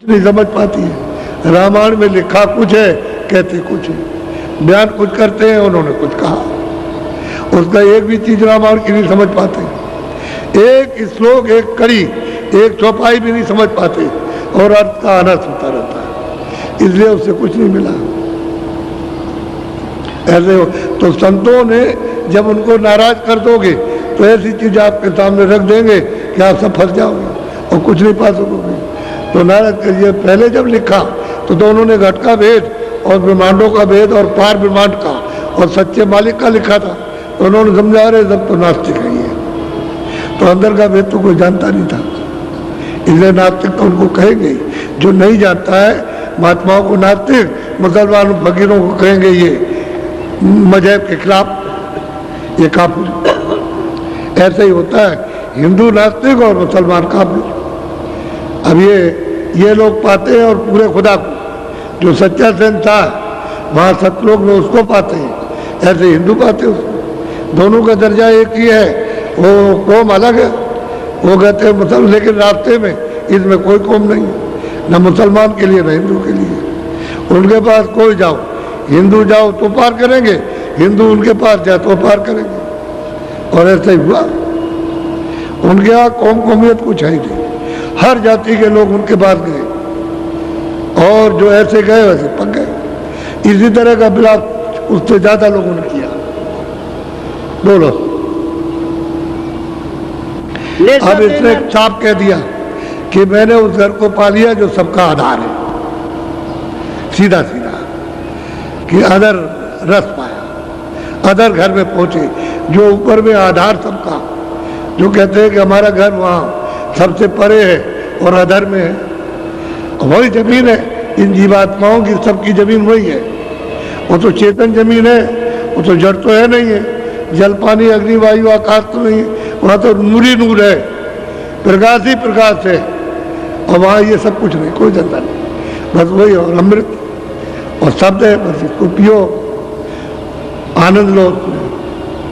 नहीं समझ पाती है। रामायण में लिखा कुछ है, कहते कुछ है, बयान कुछ करते हैं, उन्होंने कुछ कहा। उसका एक भी चीज रामायण की नहीं समझ पाते, एक श्लोक, एक कड़ी, एक चौपाई भी नहीं समझ पाते, और अर्थ का अनर्थ होता रहता है, इसलिए उससे कुछ नहीं मिला। ऐसे हो तो संतों ने जब उनको नाराज कर दोगे तो ऐसी चीज आपके सामने रख देंगे कि आप सब फंस जाओगे और कुछ नहीं पा सकोगे। तो नाराज करिए। पहले जब लिखा तो उन्होंने घट का भेद और ब्रह्मांडों का भेद और पार ब्रह्मांड का और सच्चे मालिक का लिखा था, तो उन्होंने समझा रहे सब तो नास्तिक है ये, तो अंदर का भेद तो कोई जानता नहीं था, इसलिए नास्तिक तो उनको कहेंगे। जो नहीं जानता है महात्माओं को नास्तिक, मुसलमान फकीरों को कहेंगे ये मजहब के खिलाफ, ये काफिर। ऐसा ही होता है, हिंदू नास्तिक और मुसलमान काफिर। अब ये लोग पाते हैं और पूरे खुदा को, जो सच्चा शहंशाह है वहाँ सतलोक में उसको पाते हैं, ऐसे हिंदू पाते हैं उसको। दोनों का दर्जा एक ही है, वो कौम अलग है, वो कहते हैं मुसलमान, लेकिन रास्ते में इसमें कोई कौम नहीं है, न मुसलमान के लिए न हिंदू के लिए। उनके पास कोई जाओ, हिंदू जाओ तो पार करेंगे, हिंदू उनके पास जाए तो पार करेंगे। और ऐसा ही हुआ, उनके यहाँ कौम कौमियत कुछ है ही नहीं, हर जाति के लोग उनके पास गए, और जो ऐसे गए वैसे पक गए। इसी तरह का बिलाप उससे ज्यादा लोगों ने किया। बोलो, अब इसने साफ कह दिया कि मैंने उस घर को पा लिया जो सबका आधार है, सीधा सीधा, कि अदर रस पाया, अदर घर में पहुंचे जो ऊपर में आधार सबका, जो कहते हैं कि हमारा घर वहाँ सबसे परे है और अधर में है, वही जमीन है इन जीवात्माओं की, सबकी जमीन वही है। वो तो चेतन जमीन है, वो तो जड़ तो है नहीं है, जल पानी अग्नि वायु आकाश तो नहीं है, वहाँ तो नूर ही नूर है, प्रकाश ही प्रकाश है, और वहाँ ये सब कुछ नहीं, कोई धंधा नहीं, बस वही और अमृत और शब्द है, बस इसको पियो, आनंद लो।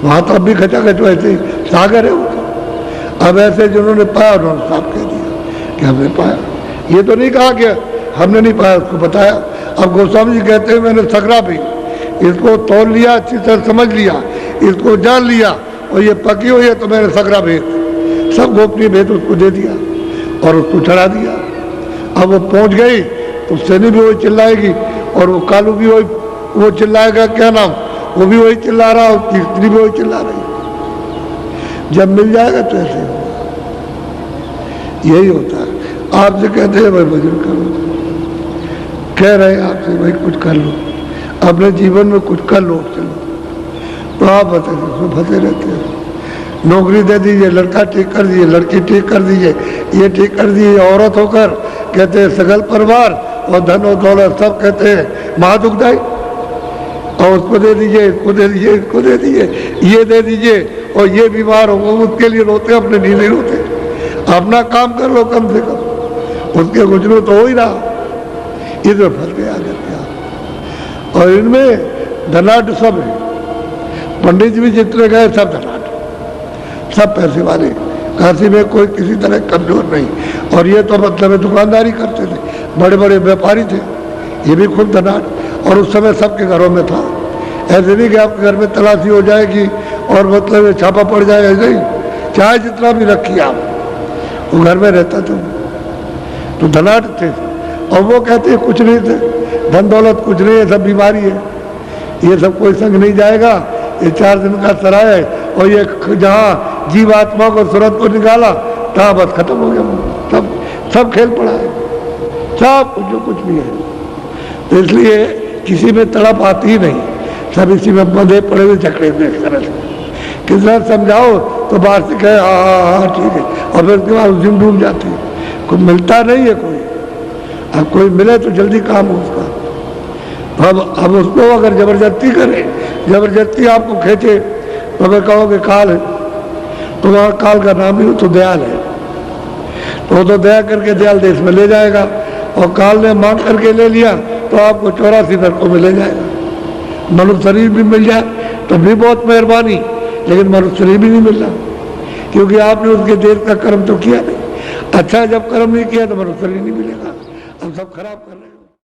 वहाँ तो अभी खचाखच वैसे सागर है वो। अब ऐसे जिन्होंने पाया उन्होंने साफ कह दिया कि हमने पाया, ये तो नहीं कहा कि हमने नहीं पाया, उसको बताया। अब गोस्वामी जी कहते हैं मैंने सकरा भी इसको तोड़ लिया, अच्छी तरह समझ लिया, इसको जान लिया, और ये पकी हुई है तो मैंने सकरा भेद, सब गोपनीय भेद उसको दे दिया और उसको चढ़ा दिया। अब वो पहुंच गई तो सैनी भी वही चिल्लाएगी, और वो कालू भी वही, वो चिल्लाएगा क्या नाम, वो भी वही चिल्ला रहा, और तीसरी भी वही चिल्ला रही। जब मिल जाएगा तो ऐसे होगा, यही होता है। आपसे कहते हैं भाई भजन करो, कह रहे हैं आपसे भाई कुछ कर लो, अपने जीवन में कुछ कर लो, चलो, तो आप बताइए फंसे रहते हैं। नौकरी दे दीजिए, लड़का ठीक कर दीजिए, लड़की ठीक कर दीजिए, ये ठीक कर दीजिए, औरत होकर कहते हैं सगल परिवार और धन और दौलत सब कहते हैं महादुखदायी, और उसको दे दीजिए, इसको दे दीजिए, इसको दे दीजिए, ये दे दीजिए, और ये बीमार हो उसके लिए रोते, अपने लिए नहीं रोते। अपना काम कर लो कम से कम, उसके गुजरो तो हो ही रहा, इधर फंस गया क्या। और इनमें धनाढ़ सब है, पंडित जी भी जितने गए सब धनाढ़, सब पैसे वाले, काशी में कोई किसी तरह कमजोर नहीं। और ये तो मतलब दुकानदारी करते थे, बड़े बड़े व्यापारी थे, ये भी खुद धनाढ़, और उस समय सबके घरों में था। ऐसे नहीं कि आपके घर में तलाशी हो जाएगी और मतलब छापा पड़ जाए, ऐसे ही चाहे जितना भी रखिए आप, वो घर में रहता था, तो धनाढ़ थे। और वो कहते हैं कुछ नहीं थे, धन दौलत कुछ नहीं है, सब बीमारी है, ये सब कोई संग नहीं जाएगा, ये 4 दिन का सराय है, और ये जहाँ जीवात्मा को सूरत को निकाला तहाँ बस खत्म हो गया, सब खेल पड़ा है, सब कुछ जो कुछ भी है। तो इसलिए किसी में तड़प आती ही नहीं, सब इसी में बंधे पड़े हुए झगड़े में। एक तरह से किस तरह समझाओ तो बाहर से कहे हाँ ठीक है, और फिर उसके बाद उस दिन डूब जाते हैं, कोई मिलता नहीं है कोई। अब कोई मिले तो जल्दी काम हो उसका। अब उसको अगर जबरदस्ती करे, जबरदस्ती आपको खींचे, तो अगर कहोगे काल है, तो वहाँ काल का नाम ही तो दयाल है, तो दया करके दयाल देश में ले जाएगा, और काल ने मांग करके ले लिया तो आपको 84 नरकों में ले जाएगा। मनुष्य शरीर भी मिल जाए तो भी बहुत मेहरबानी, लेकिन मनुष्य शरीर भी नहीं मिल रहा, क्योंकि आपने उसके देश का कर्म तो किया नहीं। अच्छा जब कर्म नहीं किया तो मनुष्य शरीर नहीं मिलेगा। हम सब खराब कर रहे हो।